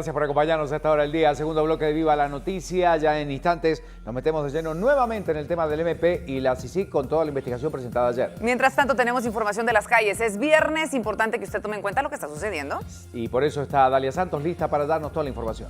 gracias por acompañarnos a esta hora del día. Segundo bloque de Viva la Noticia. Ya en instantes nos metemos de lleno nuevamente en el tema del MP y la CICIG con toda la investigación presentada ayer. Mientras tanto, tenemos información de las calles. Es viernes, importante que usted tome en cuenta lo que está sucediendo. Y por eso está Dalia Santos lista para darnos toda la información.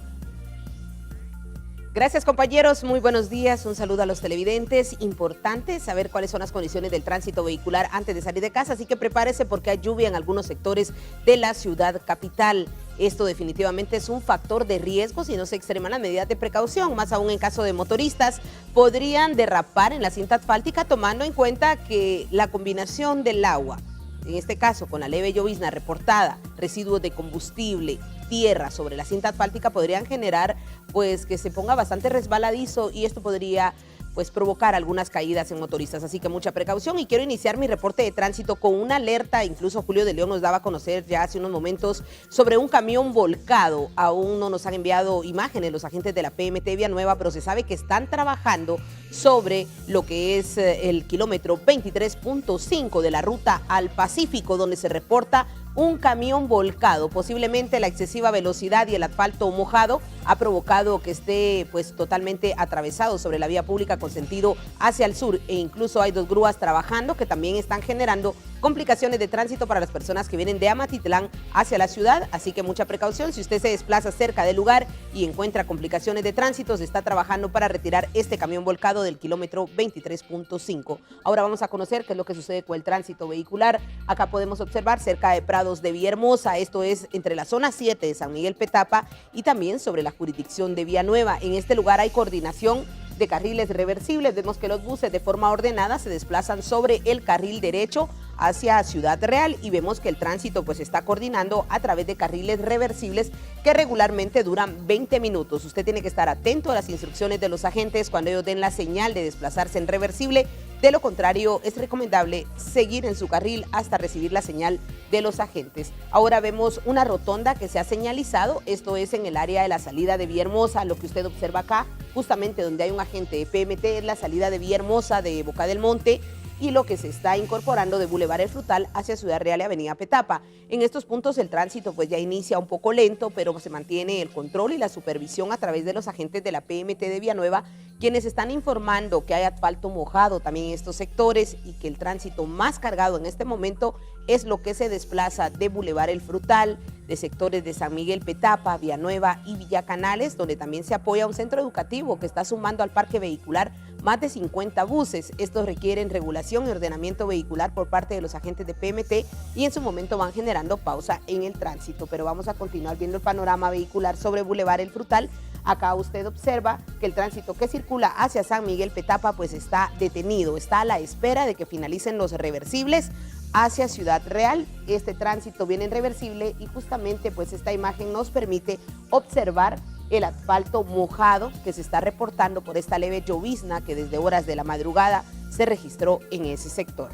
Gracias, compañeros, muy buenos días, un saludo a los televidentes. Importante saber cuáles son las condiciones del tránsito vehicular antes de salir de casa, así que prepárese porque hay lluvia en algunos sectores de la ciudad capital. Esto definitivamente es un factor de riesgo si no se extreman las medidas de precaución, más aún en caso de motoristas. Podrían derrapar en la cinta asfáltica tomando en cuenta que la combinación del agua, en este caso con la leve llovizna reportada, residuos de combustible, tierra sobre la cinta asfáltica podrían generar pues que se ponga bastante resbaladizo y esto podría pues provocar algunas caídas en motoristas, así que mucha precaución. Y quiero iniciar mi reporte de tránsito con una alerta. Incluso Julio de León nos daba a conocer ya hace unos momentos sobre un camión volcado. Aún no nos han enviado imágenes los agentes de la PMT Villanueva, pero se sabe que están trabajando sobre lo que es el kilómetro 23.5 de la ruta al Pacífico, donde se reporta un camión volcado. Posiblemente la excesiva velocidad y el asfalto mojado ha provocado que esté pues totalmente atravesado sobre la vía pública con sentido hacia el sur, e incluso hay dos grúas trabajando que también están generando complicaciones de tránsito para las personas que vienen de Amatitlán hacia la ciudad, así que mucha precaución. Si usted se desplaza cerca del lugar y encuentra complicaciones de tránsito, se está trabajando para retirar este camión volcado del kilómetro 23.5. Ahora vamos a conocer qué es lo que sucede con el tránsito vehicular. Acá podemos observar cerca de Prados de Villahermosa, esto es entre la zona 7 de San Miguel Petapa y también sobre la jurisdicción de Villanueva. En este lugar hay coordinación de carriles reversibles. Vemos que los buses de forma ordenada se desplazan sobre el carril derecho hacia Ciudad Real y vemos que el tránsito pues está coordinando a través de carriles reversibles que regularmente duran 20 minutos. Usted tiene que estar atento a las instrucciones de los agentes cuando ellos den la señal de desplazarse en reversible. De lo contrario, es recomendable seguir en su carril hasta recibir la señal de los agentes. Ahora vemos una rotonda que se ha señalizado. Esto es en el área de la salida de Villahermosa. Lo que usted observa acá, justamente donde hay un agente de PMT, es la salida de Villahermosa de Boca del Monte, y lo que se está incorporando de Boulevard El Frutal hacia Ciudad Real y Avenida Petapa. En estos puntos el tránsito pues ya inicia un poco lento, pero se mantiene el control y la supervisión a través de los agentes de la PMT de Villanueva, quienes están informando que hay asfalto mojado también en estos sectores y que el tránsito más cargado en este momento es lo que se desplaza de Boulevard El Frutal, de sectores de San Miguel Petapa, Villanueva y Villa Canales, donde también se apoya un centro educativo que está sumando al parque vehicular más de 50 buses. Estos requieren regulación y ordenamiento vehicular por parte de los agentes de PMT y en su momento van generando pausa en el tránsito. Pero vamos a continuar viendo el panorama vehicular sobre Boulevard El Frutal. Acá usted observa que el tránsito que circula hacia San Miguel Petapa pues está detenido, está a la espera de que finalicen los reversibles hacia Ciudad Real. Este tránsito viene en reversible y justamente pues esta imagen nos permite observar el asfalto mojado que se está reportando por esta leve llovizna que desde horas de la madrugada se registró en ese sector.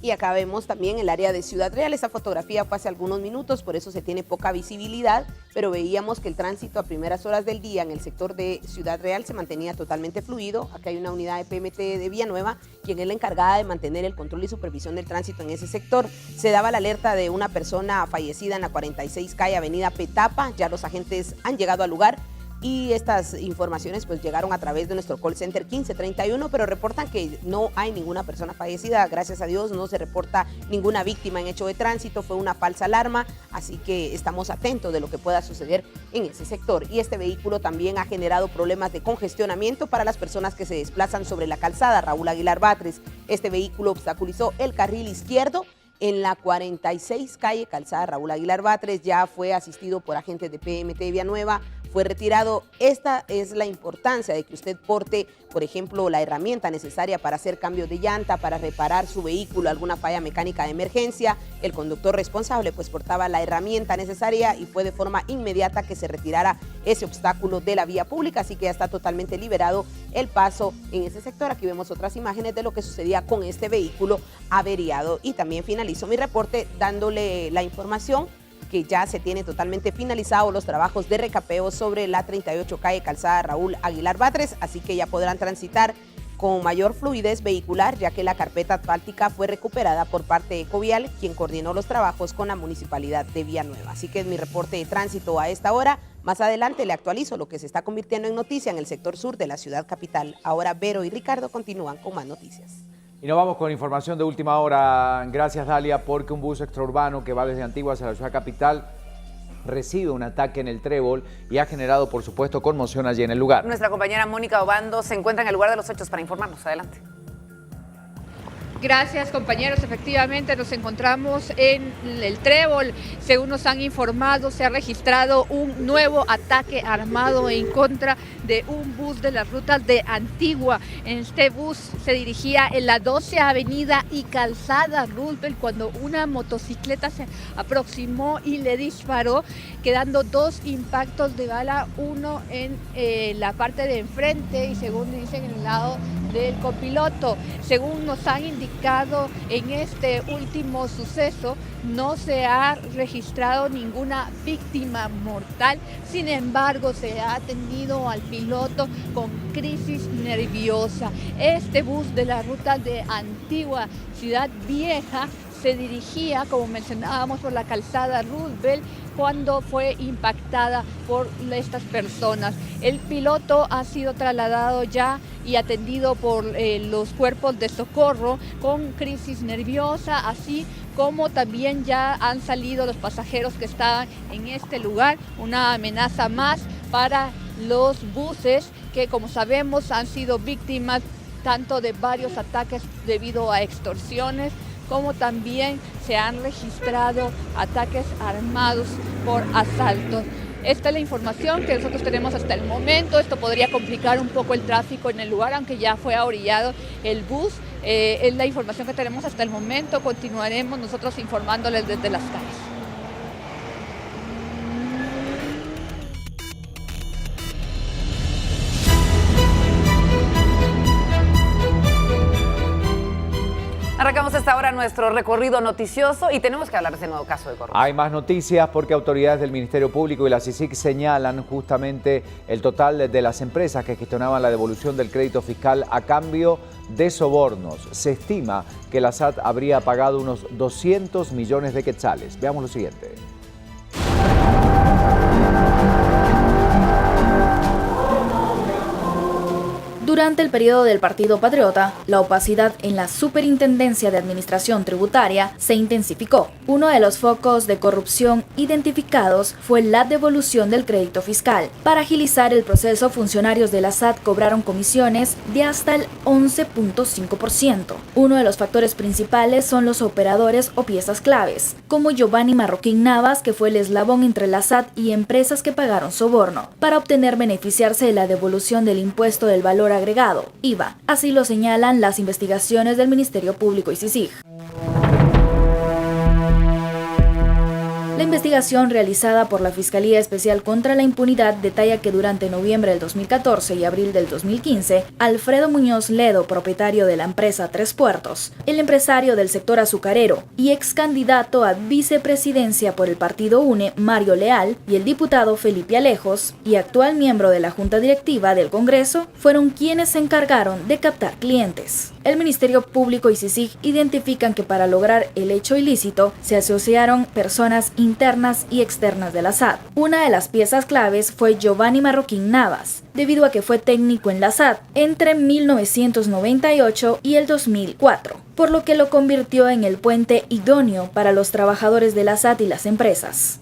Y acá vemos también el área de Ciudad Real. Esta fotografía fue hace algunos minutos, por eso se tiene poca visibilidad, pero veíamos que el tránsito a primeras horas del día en el sector de Ciudad Real se mantenía totalmente fluido. Acá hay una unidad de PMT de Villanueva, quien es la encargada de mantener el control y supervisión del tránsito en ese sector. Se daba la alerta de una persona fallecida en la 46 calle Avenida Petapa. Ya los agentes han llegado al lugar y estas informaciones pues llegaron a través de nuestro call center 1531, pero reportan que no hay ninguna persona fallecida. Gracias a Dios no se reporta ninguna víctima en hecho de tránsito, fue una falsa alarma, así que estamos atentos de lo que pueda suceder en ese sector. Y este vehículo también ha generado problemas de congestionamiento para las personas que se desplazan sobre la calzada Raúl Aguilar Batres. Este vehículo obstaculizó el carril izquierdo en la 46 calle calzada Raúl Aguilar Batres. Ya fue asistido por agentes de PMT Villanueva, fue retirado. Esta es la importancia de que usted porte, por ejemplo, la herramienta necesaria para hacer cambios de llanta, para reparar su vehículo, alguna falla mecánica de emergencia. El conductor responsable pues portaba la herramienta necesaria y fue de forma inmediata que se retirara ese obstáculo de la vía pública, así que ya está totalmente liberado el paso en ese sector. Aquí vemos otras imágenes de lo que sucedía con este vehículo averiado. Y también finalizo mi reporte dándole la información que ya se tiene totalmente finalizado los trabajos de recapeo sobre la 38 calle calzada Raúl Aguilar Batres, así que ya podrán transitar con mayor fluidez vehicular, ya que la carpeta asfáltica fue recuperada por parte de Ecovial, quien coordinó los trabajos con la Municipalidad de Villanueva. Así que es mi reporte de tránsito a esta hora. Más adelante le actualizo lo que se está convirtiendo en noticia en el sector sur de la ciudad capital. Ahora Vero y Ricardo continúan con más noticias. Y nos vamos con información de última hora. Gracias, Dalia, porque un bus extraurbano que va desde Antigua hacia la ciudad capital recibe un ataque en el Trébol y ha generado, por supuesto, conmoción allí en el lugar. Nuestra compañera Mónica Obando se encuentra en el lugar de los hechos para informarnos. Adelante. Gracias, compañeros. Efectivamente, nos encontramos en el Trébol. Según nos han informado, se ha registrado un nuevo ataque armado en contra de un bus de las rutas de Antigua. Este bus se dirigía en la 12 Avenida y Calzada Roosevelt cuando una motocicleta se aproximó y le disparó, quedando 2 impactos de bala, uno en la parte de enfrente y, según dicen, en el lado del copiloto. Según nos han indicado, en este último suceso no se ha registrado ninguna víctima mortal. Sin embargo, se ha atendido al piloto con crisis nerviosa. Este bus de la ruta de Antigua, Ciudad Vieja, se dirigía, como mencionábamos, por la calzada Roosevelt cuando fue impactada por estas personas. El piloto ha sido trasladado ya y atendido por los cuerpos de socorro con crisis nerviosa, así como también ya han salido los pasajeros que estaban en este lugar. Una amenaza más para los buses que, como sabemos, han sido víctimas tanto de varios ataques debido a extorsiones, como también se han registrado ataques armados por asaltos. Esta es la información que nosotros tenemos hasta el momento. Esto podría complicar un poco el tráfico en el lugar, aunque ya fue ahorillado el bus. Es la información que tenemos hasta el momento. Continuaremos nosotros informándoles desde las calles. Arrancamos hasta ahora nuestro recorrido noticioso y tenemos que hablar de ese nuevo caso de corrupción. Hay más noticias porque autoridades del Ministerio Público y la CICIG señalan justamente el total de las empresas que gestionaban la devolución del crédito fiscal a cambio de sobornos. Se estima que la SAT habría pagado unos 200 millones de quetzales. Veamos lo siguiente. Durante el periodo del Partido Patriota, la opacidad en la Superintendencia de Administración Tributaria se intensificó. Uno de los focos de corrupción identificados fue la devolución del crédito fiscal. Para agilizar el proceso, funcionarios de la SAT cobraron comisiones de hasta el 11.5%. Uno de los factores principales son los operadores o piezas claves, como Giovanni Marroquín Navas, que fue el eslabón entre la SAT y empresas que pagaron soborno, para obtener beneficiarse de la devolución del impuesto del valor agregado, IVA. Así lo señalan las investigaciones del Ministerio Público y CICIG. La investigación realizada por la Fiscalía Especial contra la Impunidad detalla que durante noviembre del 2014 y abril del 2015, Alfredo Muñoz Ledo, propietario de la empresa Tres Puertos, el empresario del sector azucarero y ex candidato a vicepresidencia por el partido UNE, Mario Leal, y el diputado Felipe Alejos, y actual miembro de la Junta Directiva del Congreso, fueron quienes se encargaron de captar clientes. El Ministerio Público y CICIG identifican que para lograr el hecho ilícito se asociaron personas internas y externas de la SAT. Una de las piezas claves fue Giovanni Marroquín Navas, debido a que fue técnico en la SAT entre 1998 y el 2004, por lo que lo convirtió en el puente idóneo para los trabajadores de la SAT y las empresas.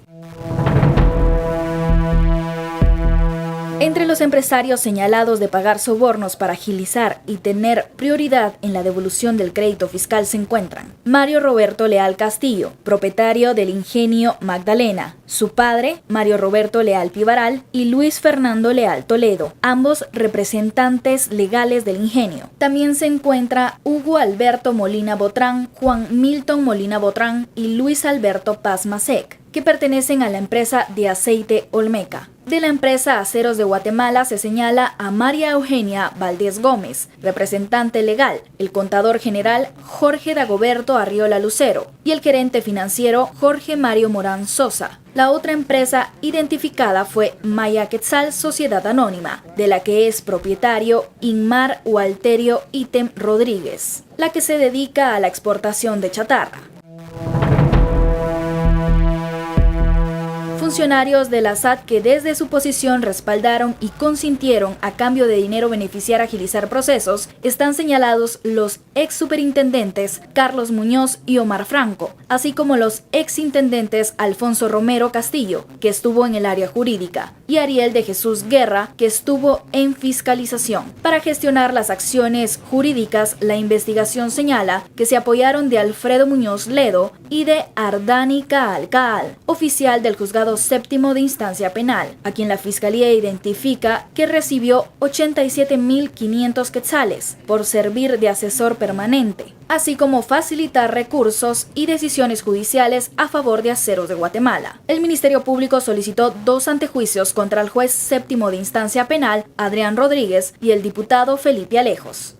Entre los empresarios señalados de pagar sobornos para agilizar y tener prioridad en la devolución del crédito fiscal se encuentran Mario Roberto Leal Castillo, propietario del Ingenio Magdalena, su padre, Mario Roberto Leal Pivaral, y Luis Fernando Leal Toledo, ambos representantes legales del ingenio. También se encuentra Hugo Alberto Molina Botrán, Juan Milton Molina Botrán y Luis Alberto Paz Masek, que pertenecen a la empresa de aceite Olmeca. De la empresa Aceros de Guatemala se señala a María Eugenia Valdés Gómez, representante legal, el contador general Jorge Dagoberto Arriola Lucero y el gerente financiero Jorge Mario Morán Sosa. La otra empresa identificada fue Maya Quetzal Sociedad Anónima, de la que es propietario Inmar Walterio Item Rodríguez, la que se dedica a la exportación de chatarra. Funcionarios de la SAT que desde su posición respaldaron y consintieron a cambio de dinero beneficiar a agilizar procesos, están señalados los ex superintendentes Carlos Muñoz y Omar Franco, así como los ex intendentes Alfonso Romero Castillo, que estuvo en el área jurídica, y Ariel de Jesús Guerra, que estuvo en fiscalización. Para gestionar las acciones jurídicas, la investigación señala que se apoyaron de Alfredo Muñoz Ledo y de Ardani Caal Caal, oficial del juzgado séptimo de instancia penal, a quien la Fiscalía identifica que recibió 87.500 quetzales por servir de asesor permanente, así como facilitar recursos y decisiones judiciales a favor de Aceros de Guatemala. El Ministerio Público solicitó 2 antejuicios contra el juez séptimo de instancia penal, Adrián Rodríguez, y el diputado Felipe Alejos.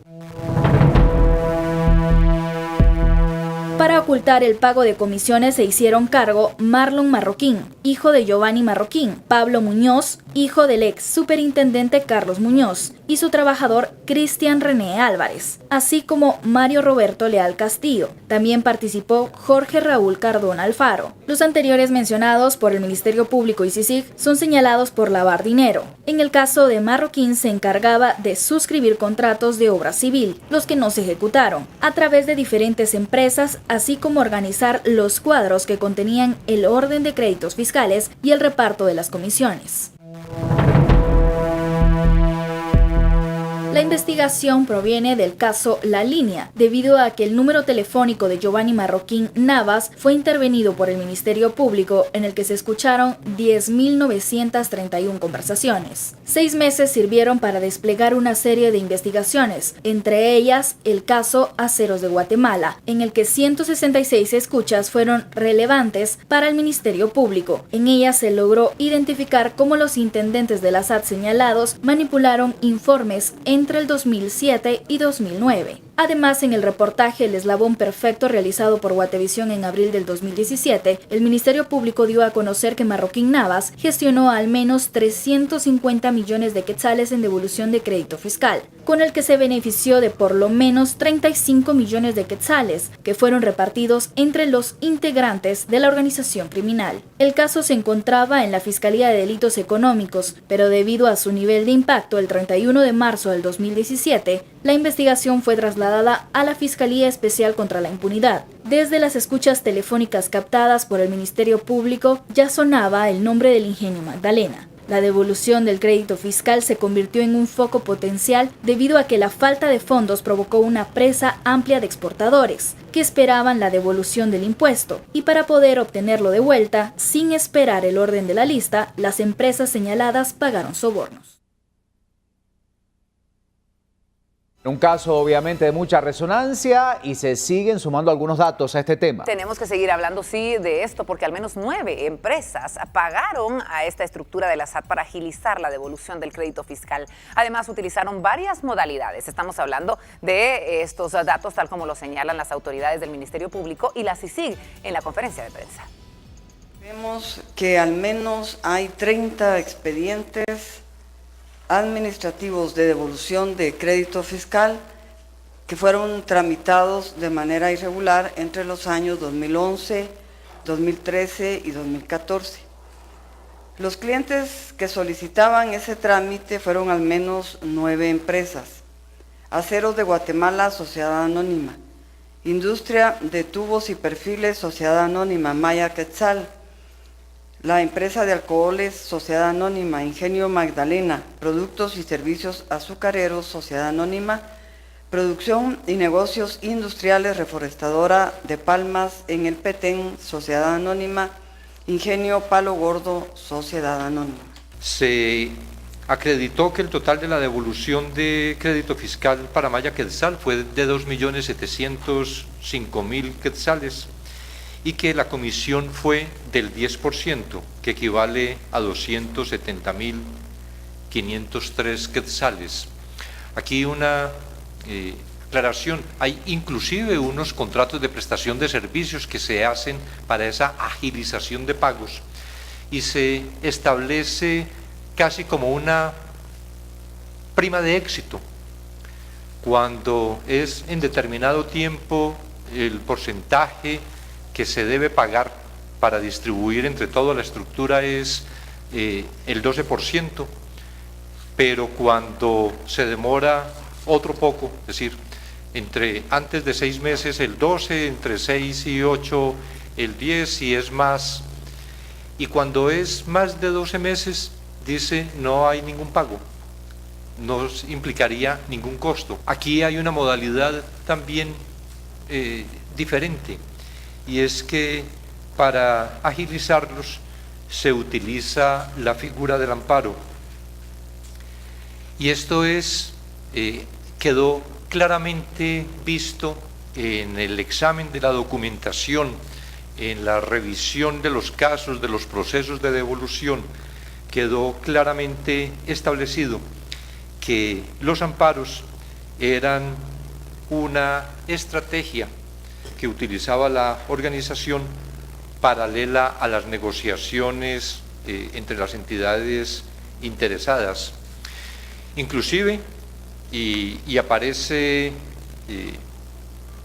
Para ocultar el pago de comisiones se hicieron cargo Marlon Marroquín, hijo de Giovanni Marroquín, Pablo Muñoz, hijo del ex superintendente Carlos Muñoz, y su trabajador Cristian René Álvarez, así como Mario Roberto Leal Castillo. También participó Jorge Raúl Cardona Alfaro. Los anteriores mencionados por el Ministerio Público y CICIG son señalados por lavar dinero. En el caso de Marroquín se encargaba de suscribir contratos de obra civil, los que no se ejecutaron, a través de diferentes empresas, así como organizar los cuadros que contenían el orden de créditos fiscales y el reparto de las comisiones. La investigación proviene del caso La Línea, debido a que el número telefónico de Giovanni Marroquín Navas fue intervenido por el Ministerio Público, en el que se escucharon 10.931 conversaciones. 6 meses sirvieron para desplegar una serie de investigaciones, entre ellas el caso Aceros de Guatemala, en el que 166 escuchas fueron relevantes para el Ministerio Público. En ellas se logró identificar cómo los intendentes de la SAT señalados manipularon informes entre el 2007 y 2009. Además, en el reportaje El Eslabón Perfecto realizado por Guatevisión en abril del 2017, el Ministerio Público dio a conocer que Marroquín Navas gestionó al menos 350 millones de quetzales en devolución de crédito fiscal, con el que se benefició de por lo menos 35 millones de quetzales, que fueron repartidos entre los integrantes de la organización criminal. El caso se encontraba en la Fiscalía de Delitos Económicos, pero debido a su nivel de impacto, el 31 de marzo del 2017, la investigación fue trasladada a la Fiscalía Especial contra la Impunidad. Desde las escuchas telefónicas captadas por el Ministerio Público ya sonaba el nombre del Ingenio Magdalena. La devolución del crédito fiscal se convirtió en un foco potencial debido a que la falta de fondos provocó una presa amplia de exportadores que esperaban la devolución del impuesto, y para poder obtenerlo de vuelta, sin esperar el orden de la lista, las empresas señaladas pagaron sobornos. Un caso obviamente de mucha resonancia y se siguen sumando algunos datos a este tema. Tenemos que seguir hablando, sí, de esto, porque al menos 9 empresas pagaron a esta estructura de la SAT para agilizar la devolución del crédito fiscal. Además, utilizaron varias modalidades. Estamos hablando de estos datos, tal como lo señalan las autoridades del Ministerio Público y la CICIG en la conferencia de prensa. Vemos que al menos hay 30 expedientes administrativos de devolución de crédito fiscal que fueron tramitados de manera irregular entre los años 2011, 2013 y 2014. Los clientes que solicitaban ese trámite fueron al menos 9 empresas: Aceros de Guatemala, Sociedad Anónima; Industria de Tubos y Perfiles, Sociedad Anónima, Maya Quetzal; la empresa de alcoholes, Sociedad Anónima; Ingenio Magdalena; Productos y Servicios Azucareros, Sociedad Anónima; Producción y Negocios Industriales Reforestadora de Palmas en el Petén, Sociedad Anónima; Ingenio Palo Gordo, Sociedad Anónima. Se acreditó que el total de la devolución de crédito fiscal para Maya Quetzal fue de 2.705.000 quetzales, y que la comisión fue del 10%, que equivale a 270.503 quetzales. Aquí una aclaración, hay inclusive unos contratos de prestación de servicios que se hacen para esa agilización de pagos y se establece casi como una prima de éxito. Cuando es en determinado tiempo el porcentaje que se debe pagar para distribuir entre toda la estructura es el 12%, pero cuando se demora otro poco, es decir, antes de 6 meses el 12, entre 6 y 8 el 10 y es más, y cuando es más de 12 meses dice no hay ningún pago, no implicaría ningún costo. Aquí hay una modalidad también diferente, y es que para agilizarlos se utiliza la figura del amparo, y esto quedó claramente visto en el examen de la documentación, en la revisión de los casos, de los procesos de devolución. Quedó claramente establecido que los amparos eran una estrategia que utilizaba la organización paralela a las negociaciones entre las entidades interesadas. Inclusive, y aparece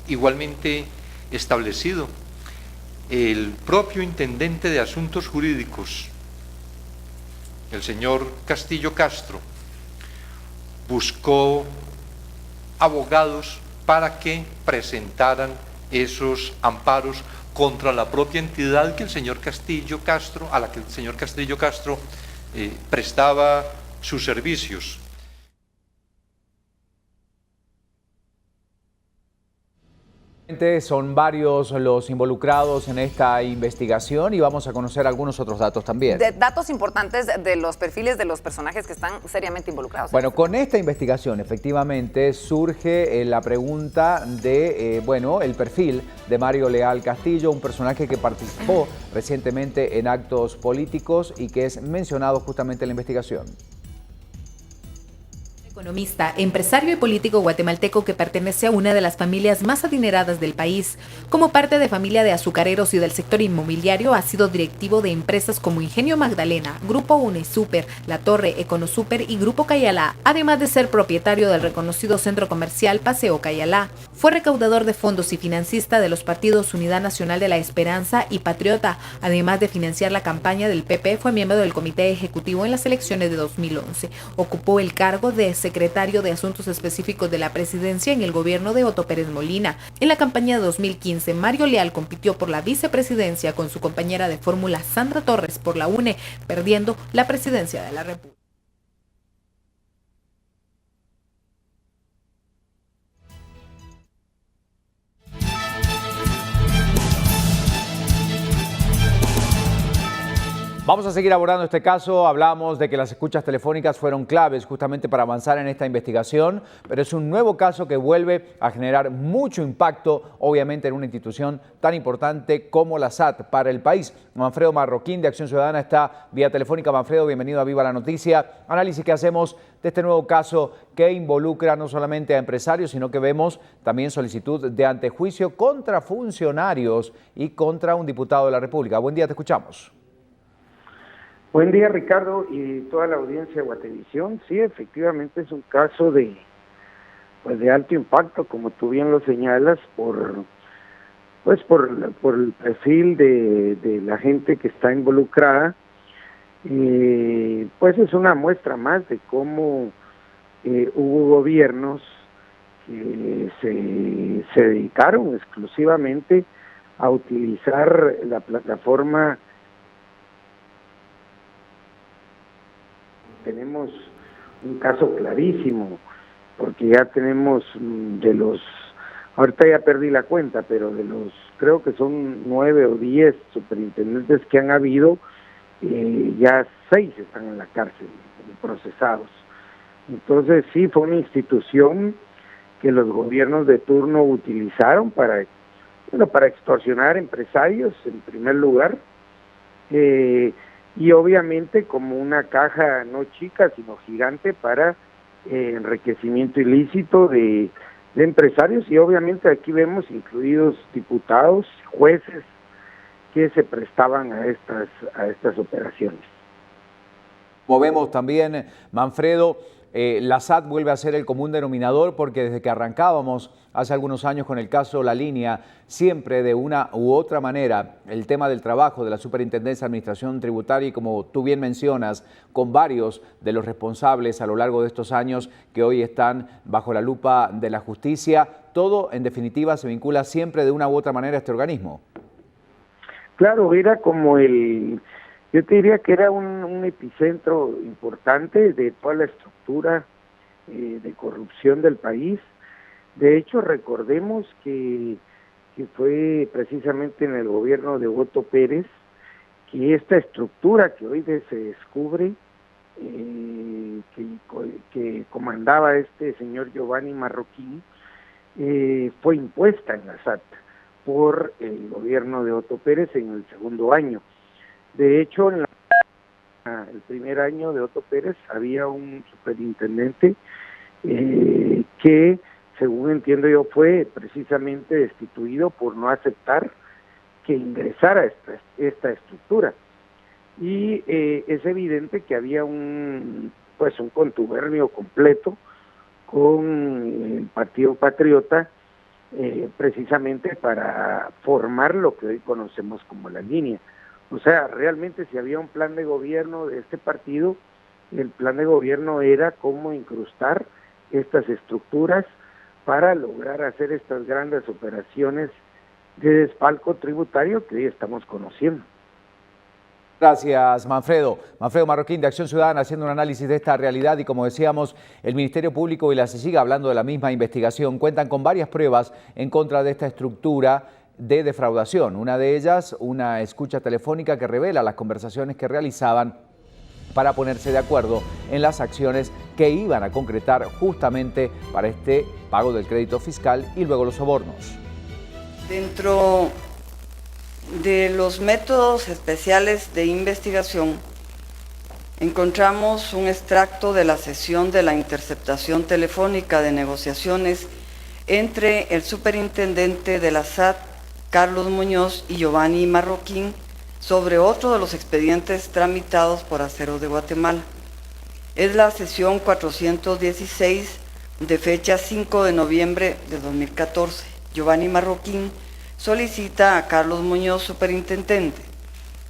igualmente establecido, el propio intendente de Asuntos Jurídicos, el señor Castillo Castro, buscó abogados para que presentaran esos amparos contra la propia entidad que el señor Castillo Castro, a la que el señor Castillo Castro prestaba sus servicios. Son varios los involucrados en esta investigación y vamos a conocer algunos otros datos también. Datos importantes de los perfiles de los personajes que están seriamente involucrados. Bueno, con esta investigación efectivamente surge la pregunta de, el perfil de Mario Leal Castillo, un personaje que participó recientemente en actos políticos y que es mencionado justamente en la investigación. Economista, empresario y político guatemalteco que pertenece a una de las familias más adineradas del país. Como parte de familia de azucareros y del sector inmobiliario, ha sido directivo de empresas como Ingenio Magdalena, Grupo Unesuper, La Torre, Econosuper y Grupo Cayalá, además de ser propietario del reconocido centro comercial Paseo Cayalá. Fue recaudador de fondos y financista de los partidos Unidad Nacional de la Esperanza y Patriota. Además de financiar la campaña del PP, fue miembro del Comité Ejecutivo en las elecciones de 2011. Ocupó el cargo de secretario de Asuntos Específicos de la Presidencia en el gobierno de Otto Pérez Molina. En la campaña de 2015, Mario Leal compitió por la vicepresidencia con su compañera de fórmula Sandra Torres por la UNE, perdiendo la presidencia de la República. Vamos a seguir abordando este caso. Hablamos de que las escuchas telefónicas fueron claves justamente para avanzar en esta investigación, pero es un nuevo caso que vuelve a generar mucho impacto, obviamente, en una institución tan importante como la SAT para el país. Manfredo Marroquín, de Acción Ciudadana, está vía telefónica. Manfredo, bienvenido a Viva la Noticia. Análisis que hacemos de este nuevo caso que involucra no solamente a empresarios, sino que vemos también solicitud de antejuicio contra funcionarios y contra un diputado de la República. Buen día, te escuchamos. Buen día, Ricardo, y toda la audiencia de Guatevisión. Sí, efectivamente es un caso de alto impacto, como tú bien lo señalas, por el perfil de la gente que está involucrada. Pues es una muestra más de cómo hubo gobiernos que se dedicaron exclusivamente a utilizar la plataforma. Tenemos un caso clarísimo, porque ya tenemos ahorita ya perdí la cuenta, pero creo que son 9 o 10 superintendentes que han habido, ya 6 están en la cárcel, procesados. Entonces sí, fue una institución que los gobiernos de turno utilizaron para Bueno, para extorsionar empresarios en primer lugar, y obviamente como una caja no chica sino gigante para enriquecimiento ilícito de empresarios, y obviamente aquí vemos incluidos diputados, jueces que se prestaban a estas operaciones. Como vemos también, Manfredo, la SAT vuelve a ser el común denominador, porque desde que arrancábamos hace algunos años con el caso La Línea, siempre de una u otra manera el tema del trabajo de la Superintendencia de Administración Tributaria, y como tú bien mencionas, con varios de los responsables a lo largo de estos años que hoy están bajo la lupa de la justicia, todo en definitiva se vincula siempre de una u otra manera a este organismo. Claro, era como yo te diría que era un epicentro importante de toda la estructura de corrupción del país. De hecho, recordemos que fue precisamente en el gobierno de Otto Pérez que esta estructura que hoy se descubre, que comandaba este señor Giovanni Marroquín, fue impuesta en la SAT por el gobierno de Otto Pérez en el segundo año. De hecho, en el primer año de Otto Pérez había un superintendente que, según entiendo yo, fue precisamente destituido por no aceptar que ingresara esta estructura. Y es evidente que había un contubernio completo con el Partido Patriota, precisamente para formar lo que hoy conocemos como La Línea. O sea, realmente si había un plan de gobierno de este partido, el plan de gobierno era cómo incrustar estas estructuras para lograr hacer estas grandes operaciones de desfalco tributario que hoy estamos conociendo. Gracias, Manfredo. Manfredo Marroquín, de Acción Ciudadana, haciendo un análisis de esta realidad. Y como decíamos, el Ministerio Público y la CICIG, hablando de la misma investigación, cuentan con varias pruebas en contra de esta estructura de defraudación. Una de ellas, una escucha telefónica que revela las conversaciones que realizaban para ponerse de acuerdo en las acciones que iban a concretar justamente para este pago del crédito fiscal y luego los sobornos. Dentro de los métodos especiales de investigación, encontramos un extracto de la sesión de la interceptación telefónica de negociaciones entre el superintendente de la SAT, Carlos Muñoz, y Giovanni Marroquín sobre otro de los expedientes tramitados por Acero de Guatemala. Es la sesión 416 de fecha 5 de noviembre de 2014. Giovanni Marroquín solicita a Carlos Muñoz, superintendente: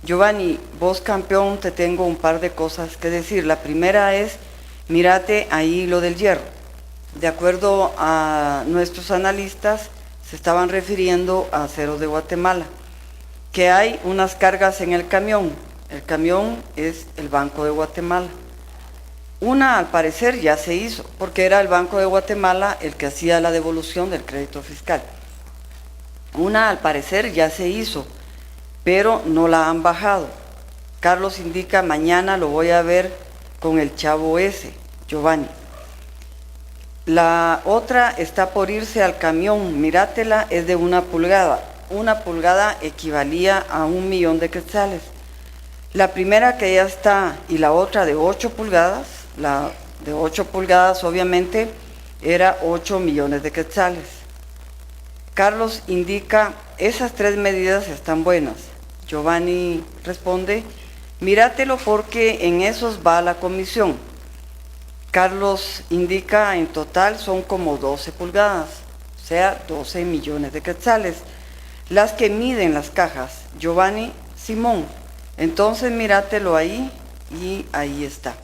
Giovanni, vos campeón, te tengo un par de cosas que decir. La primera es, mírate ahí lo del hierro. De acuerdo a nuestros analistas, se estaban refiriendo a Acero de Guatemala, que hay unas cargas en el camión. El camión es el Banco de Guatemala. Una, al parecer, ya se hizo, porque era el Banco de Guatemala el que hacía la devolución del crédito fiscal. Una, al parecer, ya se hizo, pero no la han bajado. Carlos indica: mañana lo voy a ver con el chavo ese, Giovanni. La otra está por irse al camión, míratela, es de 1 pulgada. 1 pulgada equivalía a 1 millón de quetzales. La primera que ya está y la otra de 8 pulgadas, la de 8 pulgadas obviamente era 8 millones de quetzales. Carlos indica: esas 3 medidas están buenas. Giovanni responde: míratelo porque en esos va la comisión. Carlos indica: en total son como 12 pulgadas, o sea, 12 millones de quetzales. Las que miden las cajas. Giovanni: Simón, entonces míratelo ahí, y ahí está.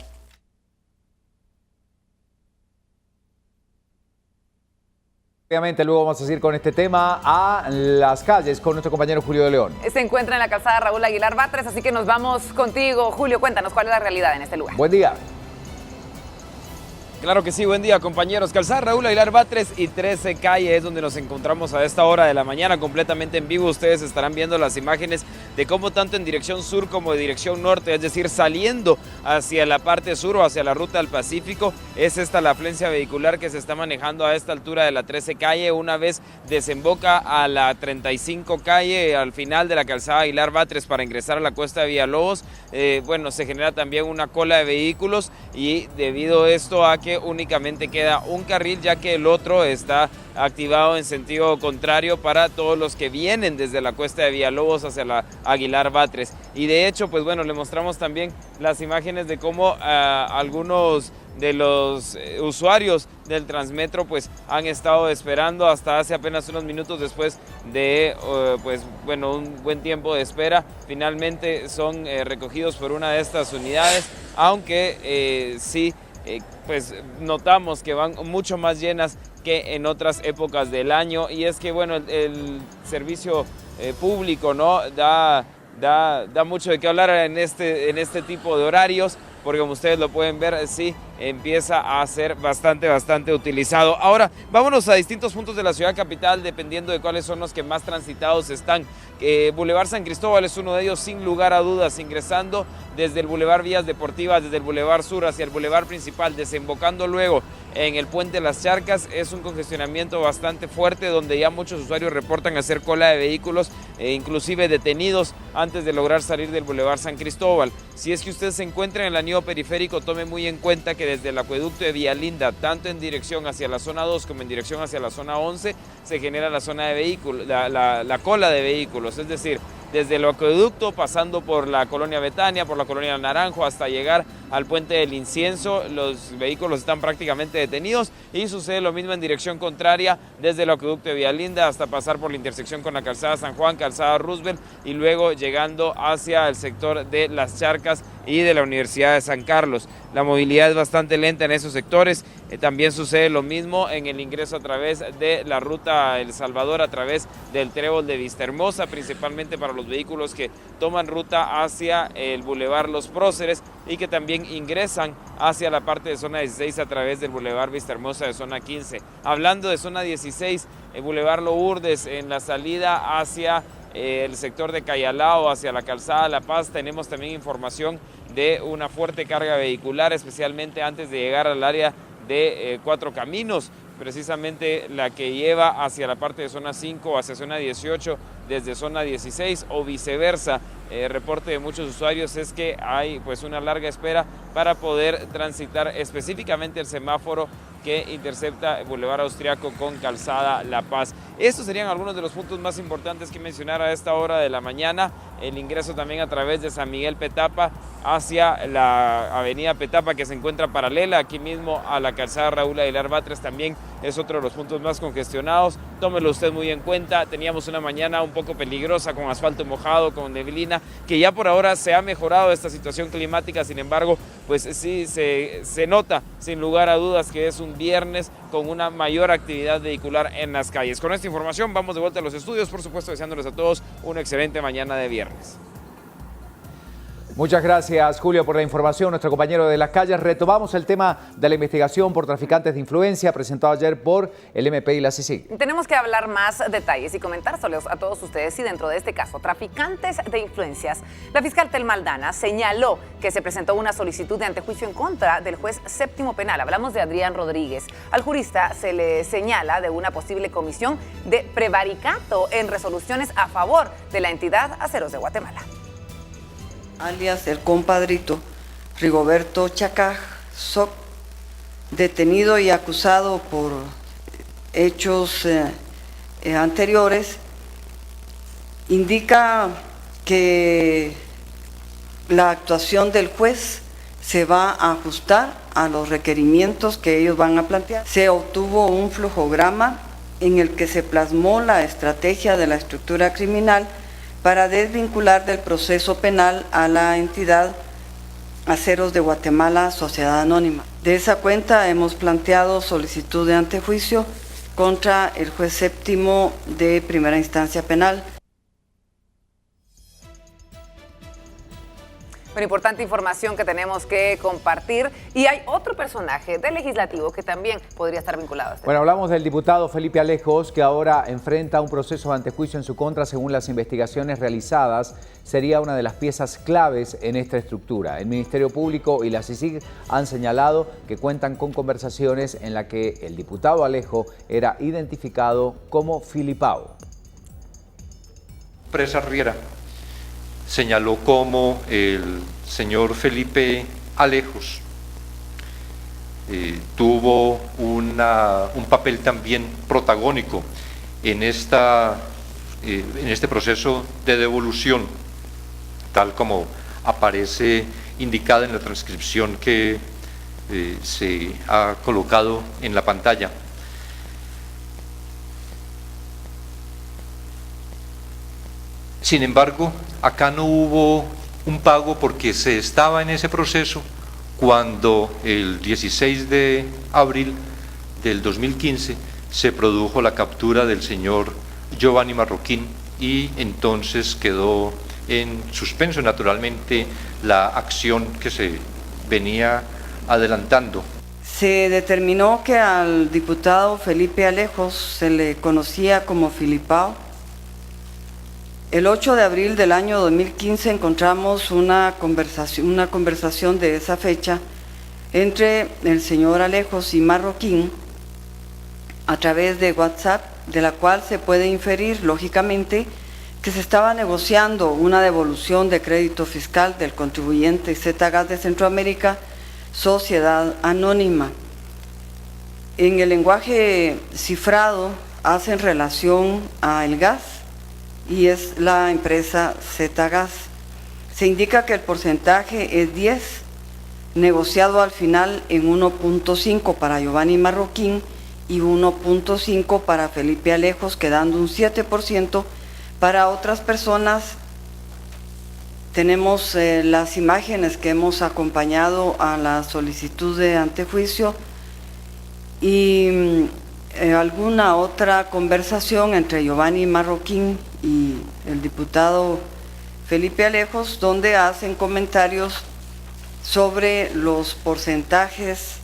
Obviamente luego vamos a seguir con este tema a las calles con nuestro compañero Julio de León. Se encuentra en la calzada Raúl Aguilar Batres, así que nos vamos contigo. Julio, cuéntanos cuál es la realidad en este lugar. Buen día. Claro que sí, buen día compañeros. Calzada Raúl Aguilar Batres y 13 Calle es donde nos encontramos a esta hora de la mañana completamente en vivo. Ustedes estarán viendo las imágenes de cómo tanto en dirección sur como en dirección norte, es decir, saliendo hacia la parte sur o hacia la ruta del Pacífico, es esta la afluencia vehicular que se está manejando a esta altura de la 13 calle, una vez desemboca a la 35 calle, al final de la calzada Aguilar Batres para ingresar a la cuesta de Villalobos. Bueno, se genera también una cola de vehículos y debido a esto a que únicamente queda un carril, ya que el otro está activado en sentido contrario para todos los que vienen desde la cuesta de Villalobos hacia la Aguilar Batres. Y de hecho, pues bueno, le mostramos también las imágenes de cómo algunos de los usuarios del Transmetro pues han estado esperando hasta hace apenas unos minutos después de pues bueno, un buen tiempo de espera. Finalmente son recogidos por una de estas unidades, aunque sí pues notamos que van mucho más llenas que en otras épocas del año, y es que bueno, el servicio público, ¿no?, da mucho de qué hablar en este tipo de horarios, porque como ustedes lo pueden ver, sí empieza a ser bastante utilizado. Ahora, vámonos a distintos puntos de la ciudad capital, dependiendo de cuáles son los que más transitados están. Boulevard San Cristóbal es uno de ellos, sin lugar a dudas, ingresando desde el Boulevard Vías Deportivas, desde el Boulevard Sur hacia el Boulevard Principal, desembocando luego en el Puente Las Charcas. Es un congestionamiento bastante fuerte, donde ya muchos usuarios reportan hacer cola de vehículos, inclusive detenidos antes de lograr salir del Boulevard San Cristóbal. Si es que usted se encuentra en el anillo periférico, tome muy en cuenta que desde el acueducto de Villalinda, tanto en dirección hacia la zona 2 como en dirección hacia la zona 11, se genera la zona de vehículos, la cola de vehículos, es decir, desde el acueducto, pasando por la colonia Betania, por la colonia Naranjo, hasta llegar al Puente del Incienso, los vehículos están prácticamente detenidos, y sucede lo mismo en dirección contraria, desde el acueducto de Villalinda hasta pasar por la intersección con la calzada San Juan, calzada Roosevelt, y luego llegando hacia el sector de Las Charcas y de la Universidad de San Carlos. La movilidad es bastante lenta en esos sectores. También sucede lo mismo en el ingreso a través de la ruta El Salvador, a través del trébol de Vistahermosa, principalmente para los vehículos que toman ruta hacia el Boulevard Los Próceres y que también ingresan hacia la parte de zona 16 a través del Boulevard Vistahermosa de zona 15. Hablando de zona 16, el Boulevard Lourdes, en la salida hacia el sector de Cayalao, hacia la calzada La Paz, tenemos también información de una fuerte carga vehicular, especialmente antes de llegar al área de Cuatro Caminos, precisamente la que lleva hacia la parte de zona 5 o hacia zona 18 desde zona 16 o viceversa. Reporte de muchos usuarios es que hay pues una larga espera para poder transitar específicamente el semáforo que intercepta el Boulevard Austriaco con calzada La Paz. Estos serían algunos de los puntos más importantes que mencionar a esta hora de la mañana. El ingreso también a través de San Miguel Petapa hacia la avenida Petapa, que se encuentra paralela aquí mismo a la calzada Raúl Aguilar Batres, también es otro de los puntos más congestionados. Tómelo usted muy en cuenta. Teníamos una mañana un poco peligrosa con asfalto mojado, con neblina, que ya por ahora se ha mejorado esta situación climática. Sin embargo, pues sí se nota sin lugar a dudas que es un viernes con una mayor actividad vehicular en las calles. Con esta información vamos de vuelta a los estudios, por supuesto deseándoles a todos una excelente mañana de viernes. Muchas gracias, Julio, por la información. Nuestro compañero de las calles. Retomamos el tema de la investigación por traficantes de influencia presentado ayer por el MP y la CICIG. Tenemos que hablar más detalles y comentárselos a todos ustedes. Y dentro de este caso, traficantes de influencias, la fiscal Telma Aldana señaló que se presentó una solicitud de antejuicio en contra del juez séptimo penal. Hablamos de Adrián Rodríguez. Al jurista se le señala de una posible comisión de prevaricato en resoluciones a favor de la entidad Aceros de Guatemala. Alias el compadrito Rigoberto Chacaj Soc, detenido y acusado por hechos anteriores, indica que la actuación del juez se va a ajustar a los requerimientos que ellos van a plantear. Se obtuvo un flujograma en el que se plasmó la estrategia de la estructura criminal para desvincular del proceso penal a la entidad Aceros de Guatemala, Sociedad Anónima. De esa cuenta hemos planteado solicitud de antejuicio contra el juez séptimo de primera instancia penal. Una importante información que tenemos que compartir. Y hay otro personaje del legislativo que también podría estar vinculado a este Bueno, hablamos del diputado Felipe Alejos, que ahora enfrenta un proceso de antejuicio en su contra según las investigaciones realizadas. Sería una de las piezas claves en esta estructura. El Ministerio Público y la CICIG han señalado que cuentan con conversaciones en las que el diputado Alejo era identificado como Filipao. Presa Riera señaló como el señor Felipe Alejos tuvo un papel también protagónico en este proceso de devolución, tal como aparece indicada en la transcripción que se ha colocado en la pantalla. Sin embargo, acá no hubo un pago porque se estaba en ese proceso cuando el 16 de abril del 2015 se produjo la captura del señor Giovanni Marroquín y entonces quedó en suspenso naturalmente la acción que se venía adelantando. Se determinó que al diputado Felipe Alejos se le conocía como Filipao. El 8 de abril del año 2015 encontramos una conversación de esa fecha entre el señor Alejos y Marroquín a través de WhatsApp, de la cual se puede inferir, lógicamente, que se estaba negociando una devolución de crédito fiscal del contribuyente ZGAS de Centroamérica, Sociedad Anónima. En el lenguaje cifrado hacen relación al gas y es la empresa ZGAS. Se indica que el porcentaje es 10, negociado al final en 1.5 para Giovanni Marroquín y 1.5 para Felipe Alejos, quedando un 7% para otras personas. Tenemos las imágenes que hemos acompañado a la solicitud de antejuicio y alguna otra conversación entre Giovanni Marroquín y el diputado Felipe Alejos, donde hacen comentarios sobre los porcentajes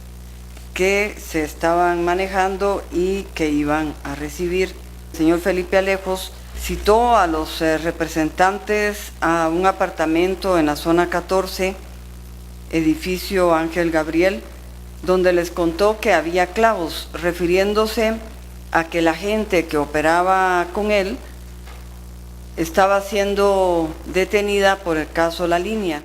que se estaban manejando y que iban a recibir. El señor Felipe Alejos citó a los representantes a un apartamento en la zona 14, edificio Ángel Gabriel, donde les contó que había clavos, refiriéndose a que la gente que operaba con él estaba siendo detenida por el caso La Línea.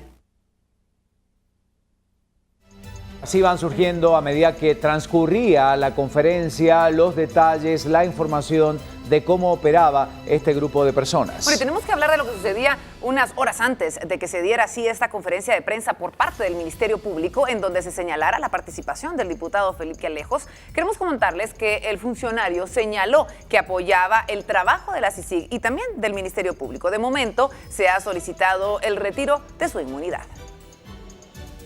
Así van surgiendo a medida que transcurría la conferencia los detalles, la información de cómo operaba este grupo de personas. Bueno, y tenemos que hablar de lo que sucedía unas horas antes de que se diera así esta conferencia de prensa por parte del Ministerio Público, en donde se señalara la participación del diputado Felipe Alejos. Queremos comentarles que el funcionario señaló que apoyaba el trabajo de la CICIG y también del Ministerio Público. De momento se ha solicitado el retiro de su inmunidad.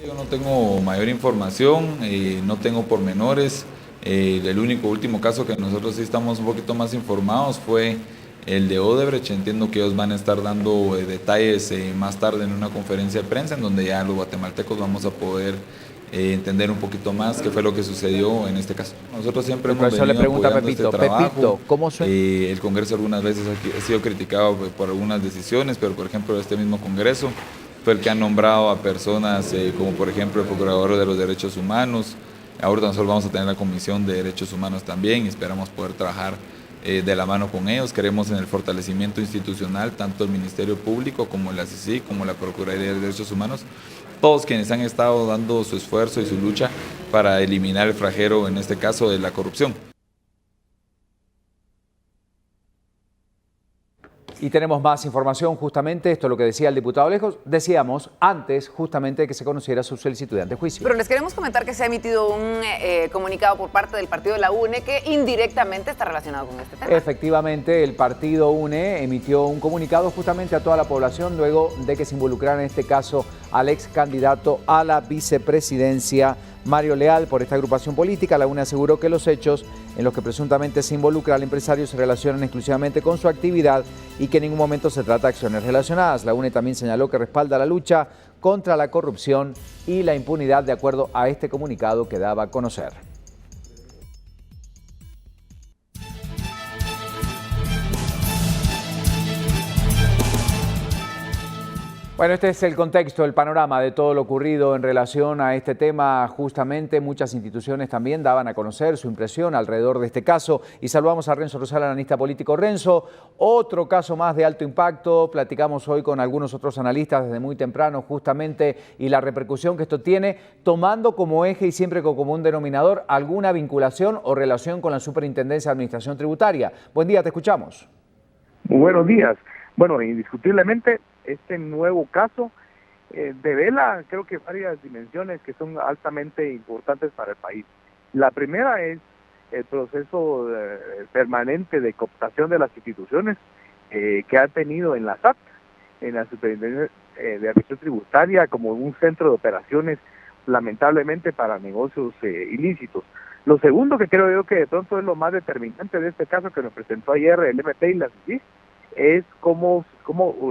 Yo no tengo mayor información, no tengo pormenores. El último caso que nosotros sí estamos un poquito más informados fue el de Odebrecht. Entiendo que ellos van a estar dando detalles más tarde en una conferencia de prensa, en donde ya los guatemaltecos vamos a poder entender un poquito más qué fue lo que sucedió en este caso. Nosotros siempre hemos venido apoyando este trabajo. Pepito, ¿cómo suena? El Congreso algunas veces ha sido criticado por algunas decisiones, pero por ejemplo este mismo Congreso fue el que ha nombrado a personas como por ejemplo el Procurador de los Derechos Humanos. Ahora nosotros vamos a tener la Comisión de Derechos Humanos también y esperamos poder trabajar de la mano con ellos. Creemos en el fortalecimiento institucional, tanto el Ministerio Público como la CICIG, como la Procuraduría de Derechos Humanos, todos quienes han estado dando su esfuerzo y su lucha para eliminar el flagelo, en este caso, de la corrupción. Y tenemos más información, justamente, esto es lo que decía el diputado Alejos, decíamos antes justamente de que se conociera su solicitud de antejuicio. Pero les queremos comentar que se ha emitido un comunicado por parte del partido de la UNE que indirectamente está relacionado con este tema. Efectivamente, el partido UNE emitió un comunicado justamente a toda la población luego de que se involucrara en este caso al ex candidato a la vicepresidencia Mario Leal. Por esta agrupación política, la UNE aseguró que los hechos en los que presuntamente se involucra al empresario se relacionan exclusivamente con su actividad y que en ningún momento se trata de acciones relacionadas. La UNE también señaló que respalda la lucha contra la corrupción y la impunidad, de acuerdo a este comunicado que daba a conocer. Bueno, este es el contexto, el panorama de todo lo ocurrido en relación a este tema. Justamente muchas instituciones también daban a conocer su impresión alrededor de este caso. Y saludamos a Renzo Rosal, analista político. Renzo, otro caso más de alto impacto. Platicamos hoy con algunos otros analistas desde muy temprano justamente y la repercusión que esto tiene, tomando como eje y siempre como un denominador alguna vinculación o relación con la Superintendencia de Administración Tributaria. Buen día, te escuchamos. Muy buenos días. Bueno, indiscutiblemente este nuevo caso devela, creo que varias dimensiones que son altamente importantes para el país. La primera es el proceso permanente de cooptación de las instituciones que ha tenido en la SAT, en la Superintendencia de Administración Tributaria, como un centro de operaciones, lamentablemente, para negocios ilícitos. Lo segundo, que creo yo que de pronto es lo más determinante de este caso que nos presentó ayer el MP y la CICIG, es cómo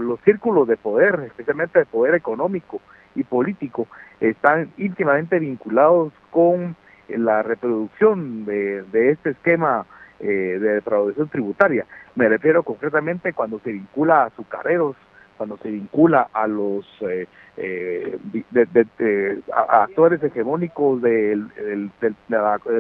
los círculos de poder, especialmente de poder económico y político, están íntimamente vinculados con la reproducción de este esquema de defraudación tributaria. Me refiero concretamente cuando se vincula a azucareros, cuando se vincula a los a actores hegemónicos del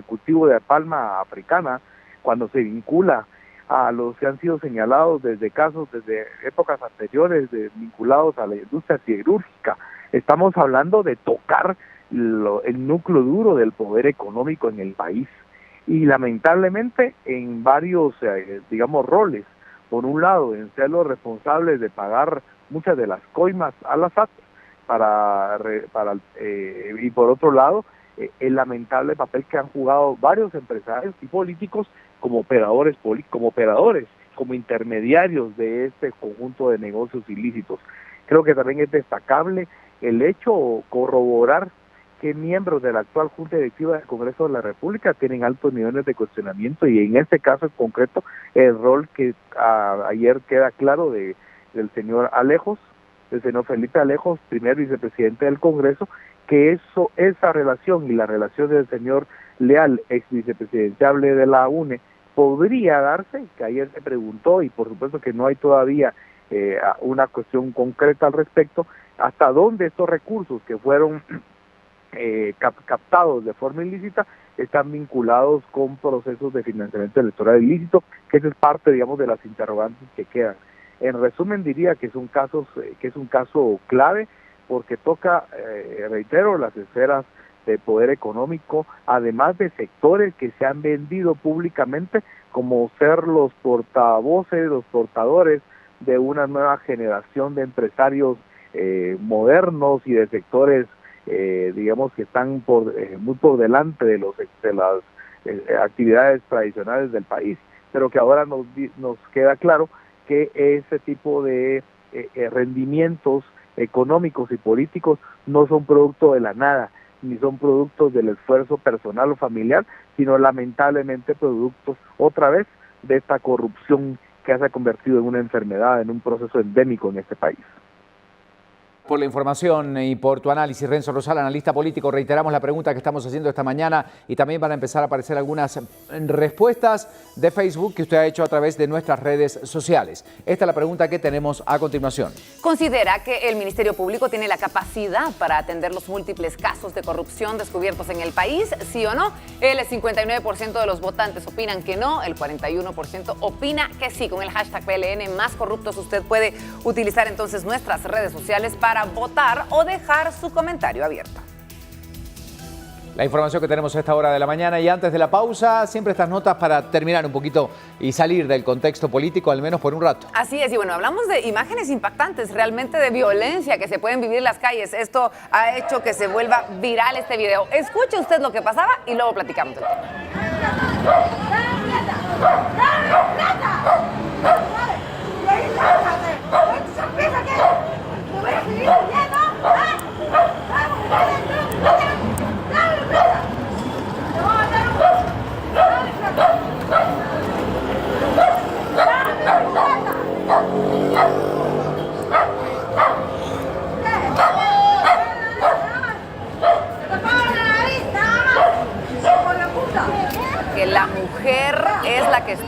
cultivo de palma africana, cuando se vincula a los que han sido señalados desde casos, desde épocas anteriores, vinculados a la industria siderúrgica. Estamos hablando de tocar el núcleo duro del poder económico en el país. Y lamentablemente en varios, roles. Por un lado, en ser los responsables de pagar muchas de las coimas a la SAT, y por otro lado, el lamentable papel que han jugado varios empresarios y políticos como operadores, como intermediarios de este conjunto de negocios ilícitos. Creo que también es destacable el hecho, corroborar que miembros de la actual Junta Directiva del Congreso de la República tienen altos niveles de cuestionamiento, y en este caso en concreto el rol que ayer queda claro del señor Alejos, del señor Felipe Alejos, primer vicepresidente del Congreso, que esa relación y la relación del señor Leal, ex vicepresidenciable de la UNE, podría darse, que ayer se preguntó, y por supuesto que no hay todavía una cuestión concreta al respecto, hasta dónde estos recursos que fueron captados de forma ilícita están vinculados con procesos de financiamiento electoral ilícito, que esa es parte, digamos, de las interrogantes que quedan. En resumen, diría que es un caso clave, porque toca, reitero, las esferas de poder económico, además de sectores que se han vendido públicamente como ser los portavoces, los portadores de una nueva generación de empresarios modernos y de sectores, digamos, que están muy por delante de las actividades tradicionales del país, pero que ahora nos queda claro que ese tipo de rendimientos económicos y políticos no son producto de la nada, ni son productos del esfuerzo personal o familiar, sino lamentablemente productos, otra vez, de esta corrupción que se ha convertido en una enfermedad, en un proceso endémico en este país. Por la información y por tu análisis, Renzo Rosal, analista político. Reiteramos la pregunta que estamos haciendo esta mañana y también van a empezar a aparecer algunas respuestas de Facebook que usted ha hecho a través de nuestras redes sociales. Esta es la pregunta que tenemos a continuación. ¿Considera que el Ministerio Público tiene la capacidad para atender los múltiples casos de corrupción descubiertos en el país? ¿Sí o no? El 59% de los votantes opinan que no, el 41% opina que sí. Con el hashtag PLN más corruptos usted puede utilizar entonces nuestras redes sociales para votar o dejar su comentario abierto. La información que tenemos a esta hora de la mañana, y antes de la pausa, siempre estas notas para terminar un poquito y salir del contexto político, al menos por un rato. Así es, y bueno, hablamos de imágenes impactantes, realmente de violencia que se pueden vivir en las calles. Esto ha hecho que se vuelva viral este video. Escuche usted lo que pasaba y luego platicamos del tema.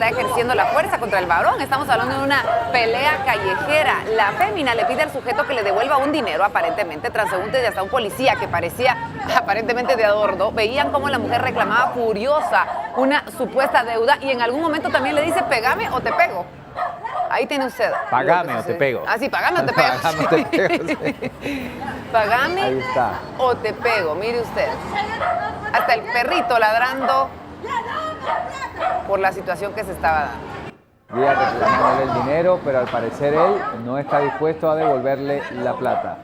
está ejerciendo la fuerza contra el varón. Estamos hablando de una pelea callejera. La fémina le pide al sujeto que le devuelva un dinero, aparentemente, transeúnte de hasta un policía que parecía aparentemente de adorno. Veían cómo la mujer reclamaba furiosa una supuesta deuda y en algún momento también le dice, pégame o te pego. Ahí tiene usted. Pagame o te pego. Ah, sí, pagame o te pego. Pagame o te pego, sí. Pagame Ahí está. o te pego, mire usted. Hasta el perrito ladrando por la situación que se estaba dando. Y ella reclamándole el dinero, pero al parecer él no está dispuesto a devolverle la plata.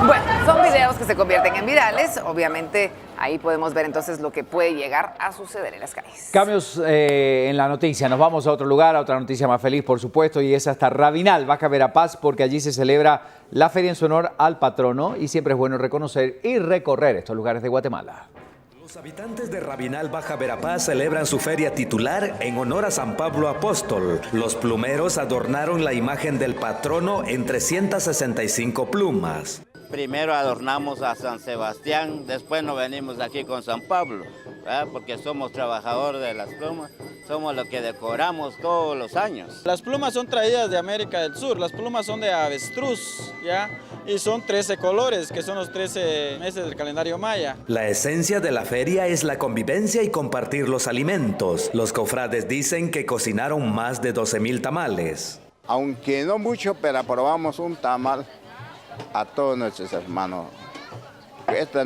Bueno, son videos que se convierten en virales. Obviamente, ahí podemos ver entonces lo que puede llegar a suceder en las calles. Cambios en la noticia. Nos vamos a otro lugar, a otra noticia más feliz, por supuesto, y es hasta Rabinal, Baja Verapaz, porque allí se celebra la feria en su honor al patrono y siempre es bueno reconocer y recorrer estos lugares de Guatemala. Los habitantes de Rabinal, Baja Verapaz, celebran su feria titular en honor a San Pablo Apóstol. Los plumeros adornaron la imagen del patrono en 365 plumas. Primero adornamos a San Sebastián, después nos venimos aquí con San Pablo, ¿verdad? Porque somos trabajadores de las plumas, somos los que decoramos todos los años. Las plumas son traídas de América del Sur, las plumas son de avestruz, ¿ya? Y son 13 colores, que son los 13 meses del calendario maya. La esencia de la feria es la convivencia y compartir los alimentos. Los cofrades dicen que cocinaron más de 12,000 tamales. Aunque no mucho, pero aprobamos un tamal a todos nuestros hermanos. Este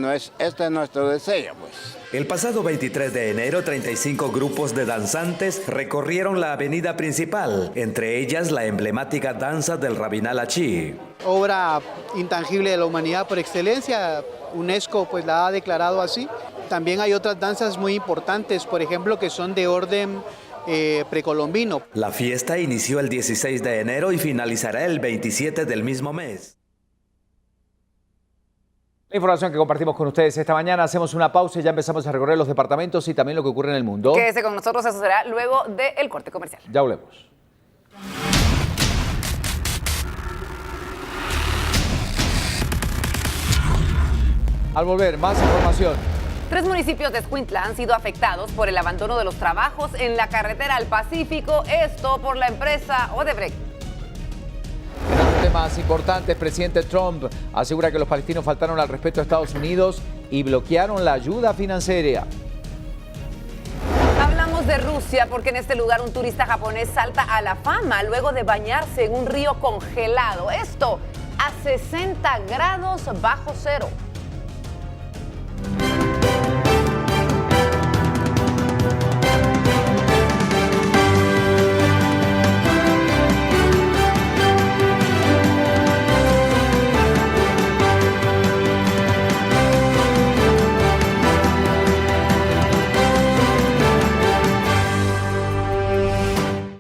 es nuestro deseo, pues. El pasado 23 de enero, 35 grupos de danzantes recorrieron la avenida principal, entre ellas la emblemática danza del Rabinal Achí. Obra intangible de la humanidad por excelencia, UNESCO pues la ha declarado así. También hay otras danzas muy importantes, por ejemplo, que son de orden precolombino. La fiesta inició el 16 de enero y finalizará el 27 del mismo mes. La información que compartimos con ustedes esta mañana. Hacemos una pausa y ya empezamos a recorrer los departamentos y también lo que ocurre en el mundo. Quédese con nosotros, eso será luego del corte comercial. Ya volvemos. Al volver, más información. 3 municipios de Escuintla han sido afectados por el abandono de los trabajos en la carretera al Pacífico, esto por la empresa Odebrecht. En otros temas importantes, presidente Trump asegura que los palestinos faltaron al respeto a Estados Unidos y bloquearon la ayuda financiera. Hablamos de Rusia porque en este lugar un turista japonés salta a la fama luego de bañarse en un río congelado. Esto a 60 grados bajo cero.